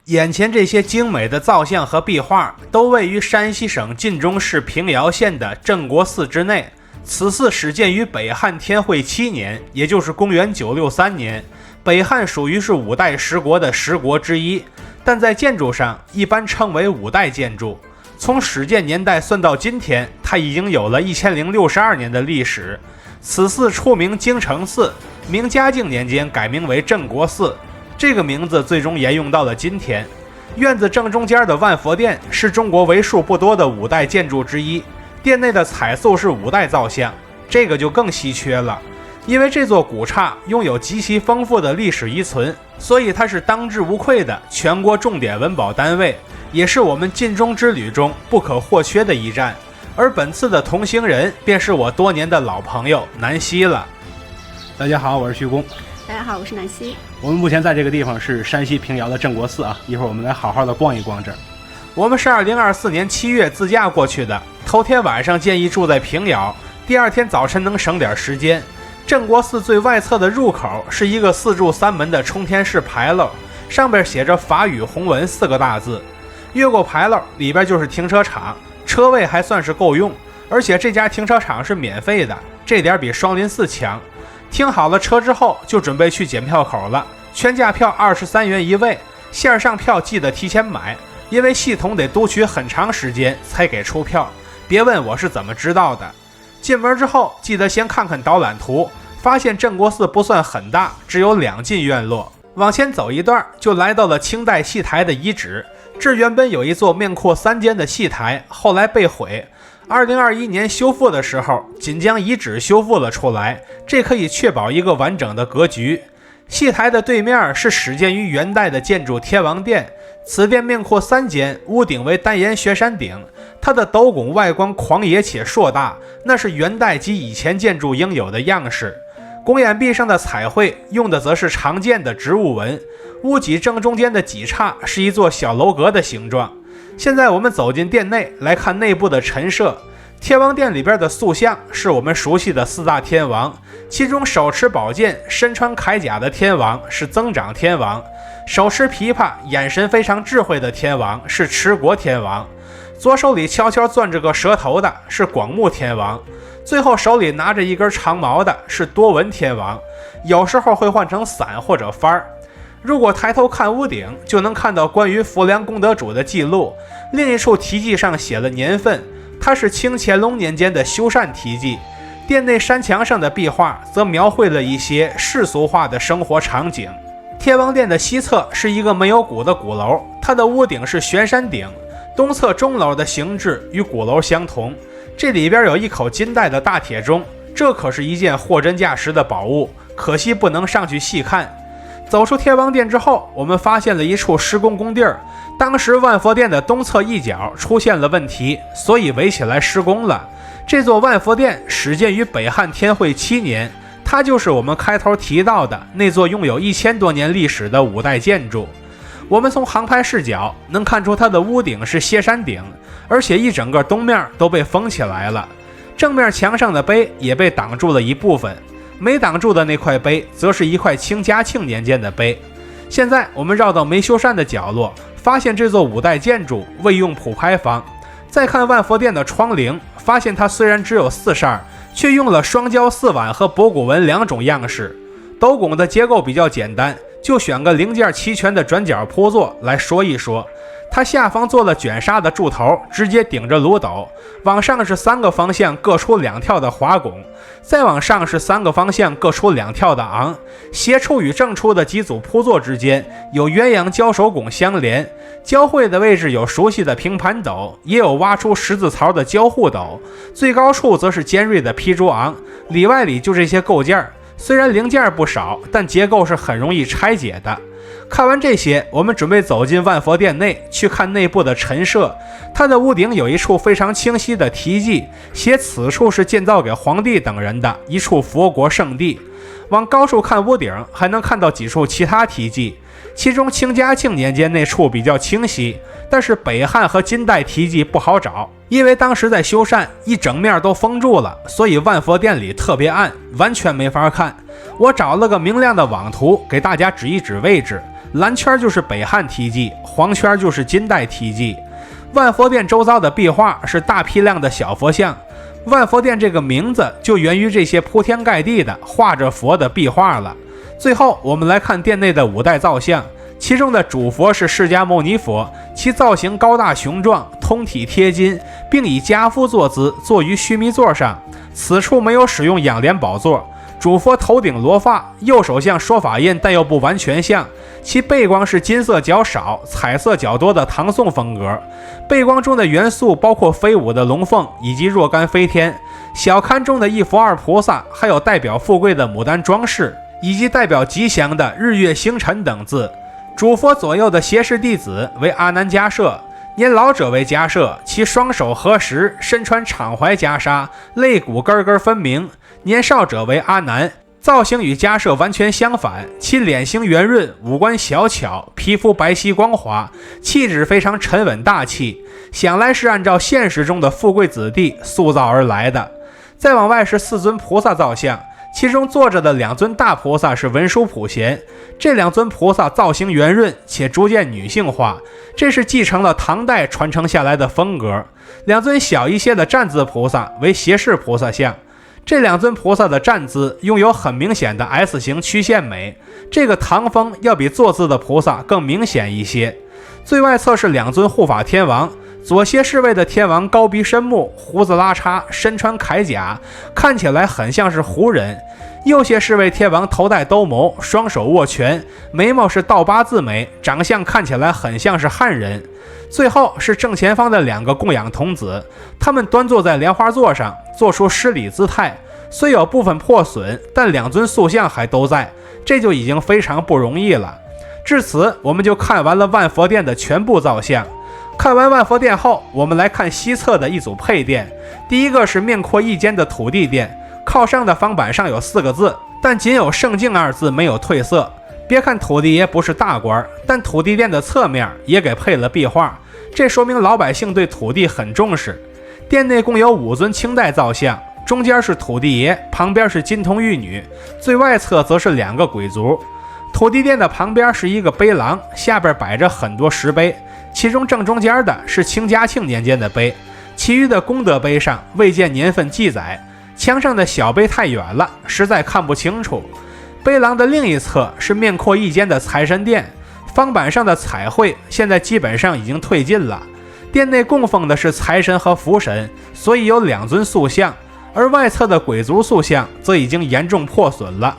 眼前这些精美的造像和壁画都位于山西省晋中市平遥县的镇国寺之内。此寺始建于北汉天会7年，也就是公元963年。北汉属于是5代十国的十国之一，但在建筑上一般称为5代建筑。从始建年代算到今天，它已经有了1062年的历史。此寺初名京城寺，明嘉靖年间改名为镇国寺，这个名字最终沿用到了今天。院子正中间的万佛殿是中国为数不多的5代建筑之一，殿内的彩塑是5代造像，这个就更稀缺了。因为这座古刹拥有极其丰富的历史遗存，所以它是当之无愧的全国重点文保单位，也是我们晋中之旅中不可或缺的一站。而本次的同行人便是我多年的老朋友南希了。大家好，我是徐工。大家好，我是南希。我们目前在这个地方是山西平遥的镇国寺啊，一会儿我们来好好的逛一逛这儿。我们是2024年7月自驾过去的，头天晚上建议住在平遥，第二天早晨能省点时间。镇国寺最外侧的入口是一个4柱3门的冲天式牌楼，上边写着法语红文4个大字。越过牌楼，里边就是停车场，车位还算是够用，而且这家停车场是免费的，这点比双林寺强。停好了车之后，就准备去检票口了。全价票23元一位，线上票记得提前买，因为系统得读取很长时间才给出票。别问我是怎么知道的。进门之后，记得先看看导览图，发现镇国寺不算很大，只有2进院落。往前走一段，就来到了清代戏台的遗址。这原本有一座面阔3间的戏台，后来被毁。2021年修复的时候，仅将遗址修复了出来，这可以确保一个完整的格局。戏台的对面是始建于元代的建筑天王殿，此殿面阔3间，屋顶为单檐悬山顶，它的斗拱外观狂野且硕大，那是元代及以前建筑应有的样式。拱眼壁上的彩绘用的则是常见的植物纹，屋脊正中间的几岔是一座小楼阁的形状。现在我们走进殿内来看内部的陈设。天王殿里边的塑像是我们熟悉的4大天王，其中手持宝剑、身穿铠甲的天王是增长天王，手持琵琶、眼神非常智慧的天王是持国天王，左手里悄悄攥着个蛇头的是广目天王，最后手里拿着一根长矛的是多闻天王，有时候会换成伞或者幡儿。如果抬头看屋顶，就能看到关于浮梁功德主的记录，另一处题记上写了年份，它是清乾隆年间的修缮题记。殿内山墙上的壁画则描绘了一些世俗化的生活场景。天王殿的西侧是一个没有鼓的鼓楼，它的屋顶是悬山顶，东侧钟楼的形制与鼓楼相同，这里边有一口金带的大铁钟，这可是一件货真价实的宝物，可惜不能上去细看。走出天王殿之后，我们发现了一处施工工地儿，当时万佛殿的东侧一角出现了问题，所以围起来施工了。这座万佛殿始建于北汉天会7年，它就是我们开头提到的那座拥有1000多年历史的5代建筑。我们从航拍视角能看出它的屋顶是歇山顶，而且一整个东面都被封起来了，正面墙上的碑也被挡住了一部分，没挡住的那块碑则是一块清嘉庆年间的碑。现在我们绕到没修缮的角落，发现这座5代建筑未用普拍方。再看万佛殿的窗棂，发现它虽然只有4扇，却用了双胶4碗和博古纹2种样式。斗拱的结构比较简单，就选个零件齐全的转角铺座来说一说。它下方做了卷纱的柱头，直接顶着炉斗，往上是3个方向各出2跳的滑拱，再往上是3个方向各出2跳的昂。斜出与正出的几组铺座之间有鸳鸯交手拱相连，交汇的位置有熟悉的平盘斗，也有挖出十字槽的交互斗，最高处则是尖锐的劈竹昂。里外里就这些构件，虽然零件不少，但结构是很容易拆解的。看完这些，我们准备走进万佛殿内去看内部的陈设。它的屋顶有一处非常清晰的题记，写此处是建造给皇帝等人的一处佛国圣地。往高处看屋顶，还能看到几处其他题记，其中清嘉庆年间那处比较清晰，但是北汉和金代题记不好找，因为当时在修缮，一整面都封住了，所以万佛殿里特别暗，完全没法看。我找了个明亮的网图给大家指一指位置，蓝圈就是北汉题记，黄圈就是金代题记。万佛殿周遭的壁画是大批量的小佛像，万佛殿这个名字就源于这些铺天盖地的画着佛的壁画了。最后我们来看殿内的5代造像，其中的主佛是释迦牟尼佛，其造型高大雄壮，通体贴金，并以家夫坐姿坐于须弥座上，此处没有使用仰莲宝座。主佛头顶罗发，右手像说法印，但又不完全像，其背光是金色较少、彩色较多的唐宋风格。背光中的元素包括飞舞的龙凤以及若干飞天，小龛中的一佛二菩萨，还有代表富贵的牡丹装饰，以及代表吉祥的日月星辰等字。主佛左右的胁侍弟子为阿难迦摄，年老者为迦摄，其双手合十，身穿敞怀袈裟，肋骨根根分明。年少者为阿难，造型与迦摄完全相反，其脸型圆润，五官小巧，皮肤白皙光滑，气质非常沉稳大气，想来是按照现实中的富贵子弟塑造而来的。再往外是4尊菩萨造像，其中坐着的2尊大菩萨是文殊普贤，这2尊菩萨造型圆润且逐渐女性化，这是继承了唐代传承下来的风格。2尊小一些的站姿菩萨为胁侍菩萨像，这2尊菩萨的站姿拥有很明显的 S 型曲线美，这个唐风要比坐姿的菩萨更明显一些。最外侧是2尊护法天王，左些侍卫的天王高鼻深目，胡子拉碴，身穿铠甲，看起来很像是胡人。右些侍卫天王头戴兜鍪，双手握拳，眉毛是倒八字眉，长相看起来很像是汉人。最后是正前方的2个供养童子，他们端坐在莲花座上，做出施礼姿态，虽有部分破损，但2尊塑像还都在，这就已经非常不容易了。至此我们就看完了万佛殿的全部造像。看完万佛殿后，我们来看西侧的一组配殿。第一个是面阔一间的土地殿，靠上的方板上有4个字，但仅有圣境2字没有褪色。别看土地爷不是大官，但土地殿的侧面也给配了壁画，这说明老百姓对土地很重视。殿内共有5尊清代造像，中间是土地爷，旁边是金童玉女，最外侧则是2个鬼卒。土地殿的旁边是一个碑廊，下边摆着很多石碑，其中正中间的是清嘉庆年间的碑，其余的功德碑上未见年份记载，墙上的小碑太远了，实在看不清楚。碑廊的另一侧是面阔一间的财神殿，方板上的彩绘现在基本上已经褪尽了。殿内供奉的是财神和福神，所以有2尊塑像，而外侧的鬼卒塑像则已经严重破损了。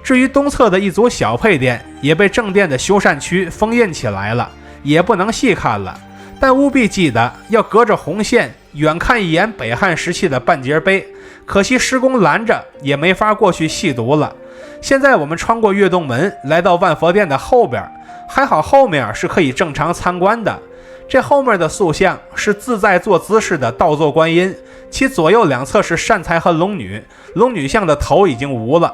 至于东侧的一组小配殿，也被正殿的修缮区封印起来了，也不能细看了，但务必记得要隔着红线远看一眼北汉时期的半截碑，可惜施工拦着，也没法过去细读了。现在我们穿过月洞门，来到万佛殿的后边，还好后面是可以正常参观的。这后面的塑像是自在坐姿势的倒坐观音，其左右2侧是善财和龙女，龙女像的头已经无了。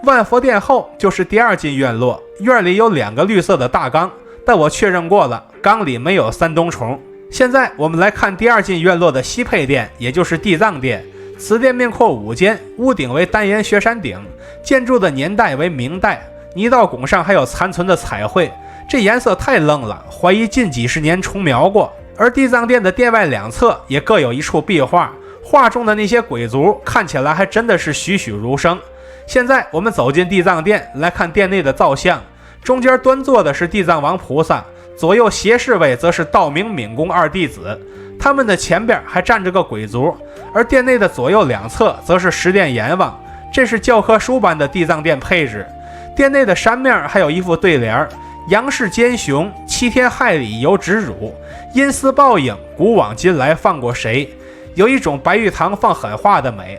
万佛殿后就是第2进院落，院里有2个绿色的大缸，但我确认过了，缸里没有3冬虫。现在我们来看第2进院落的西配殿，也就是地藏殿。此殿面阔5间，屋顶为单檐雪山顶，建筑的年代为明代，泥道拱上还有残存的彩绘，这颜色太愣了，怀疑近几十年重描过。而地藏殿的殿外2侧也各有一处壁画，画中的那些鬼卒看起来还真的是栩栩如生。现在我们走进地藏殿，来看殿内的造像，中间端坐的是地藏王菩萨，左右胁侍卫则是道明、敏公2弟子，他们的前边还站着个鬼卒，而殿内的左右2侧则是十殿阎王，这是教科书般的地藏殿配置。殿内的山面还有一副对联：杨氏奸雄，7天害理犹止辱，因私报应，古往今来放过谁？有一种白玉堂放狠话的美。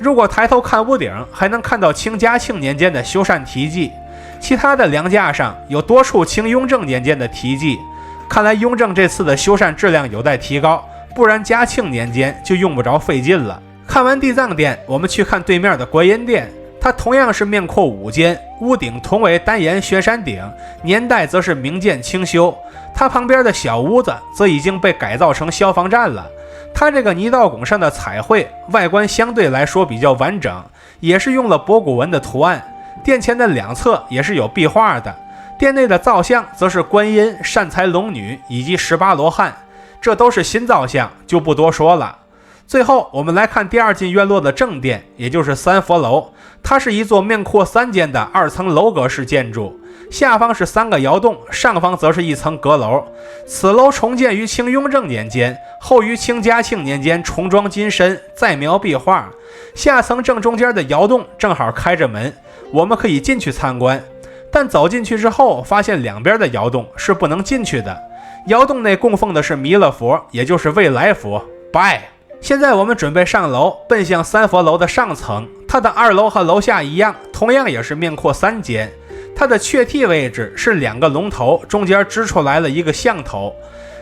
如果抬头看屋顶，还能看到清嘉庆年间的修缮题记，其他的梁架上有多处清雍正年间的题记，看来雍正这次的修缮质量有待提高，不然嘉庆年间就用不着费劲了。看完地藏殿，我们去看对面的观音殿，它同样是面阔5间，屋顶同为单檐雪山顶，年代则是明建清修，它旁边的小屋子则已经被改造成消防站了。它这个泥道拱上的彩绘外观相对来说比较完整，也是用了博古文的图案，殿前的2侧也是有壁画的，殿内的造像则是观音、善财龙女以及18罗汉，这都是新造像，就不多说了。最后我们来看第二进院落的正殿，也就是三佛楼，它是一座面阔3间的2层楼阁式建筑，下方是3个窑洞，上方则是1层阁楼。此楼重建于清雍正年间，后于清嘉庆年间重装金身，再描壁画。下层正中间的窑洞正好开着门，我们可以进去参观。但走进去之后，发现两边的窑洞是不能进去的。窑洞内供奉的是弥勒佛，也就是未来佛，拜。现在我们准备上楼，奔向三佛楼的上层。它的2楼和楼下一样，同样也是面阔3间。它的阙替位置是2个龙头，中间支出来了一个象头。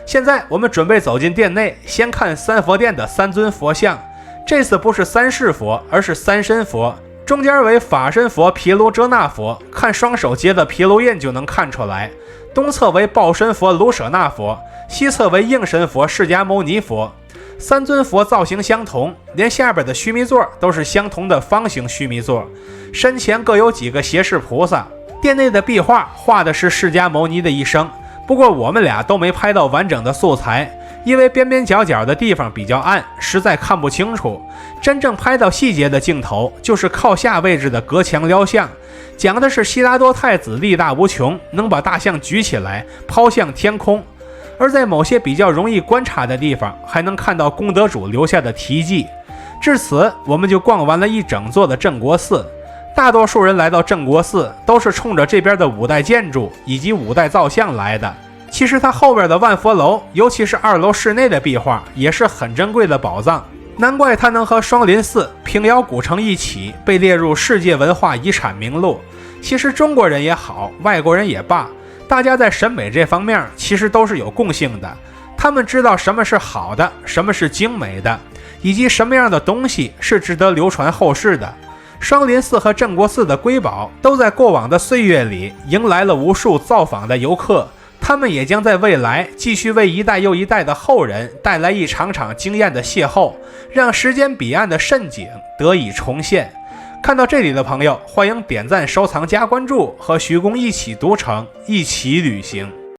现在我们准备走进殿内，先看三佛殿的3尊佛像。这次不是三世佛，而是3身佛。中间为法身佛毗卢遮那佛，看双手结的毗卢印就能看出来。东侧为报身佛卢舍那佛，西侧为应身佛释迦牟尼佛。3尊佛造型相同，连下边的须弥座都是相同的方形须弥座，身前各有几个胁侍菩萨。殿内的壁画画的是释迦牟尼的一生，不过我们俩都没拍到完整的素材，因为边边角角的地方比较暗，实在看不清楚。真正拍到细节的镜头就是靠下位置的隔墙雕像，讲的是悉达多太子力大无穷，能把大象举起来抛向天空。而在某些比较容易观察的地方，还能看到功德主留下的题记。至此，我们就逛完了一整座的镇国寺。大多数人来到镇国寺，都是冲着这边的5代建筑以及5代造像来的。其实它后边的万佛楼，尤其是2楼室内的壁画，也是很珍贵的宝藏。难怪它能和双林寺、平遥古城一起被列入世界文化遗产名录。其实中国人也好，外国人也罢，大家在审美这方面其实都是有共性的。他们知道什么是好的，什么是精美的，以及什么样的东西是值得流传后世的。双林寺和镇国寺的瑰宝都在过往的岁月里迎来了无数造访的游客，他们也将在未来继续为一代又一代的后人带来一场场惊艳的邂逅，让时间彼岸的盛景得以重现。看到这里的朋友，欢迎点赞、收藏、加关注，和徐公一起读城，一起旅行。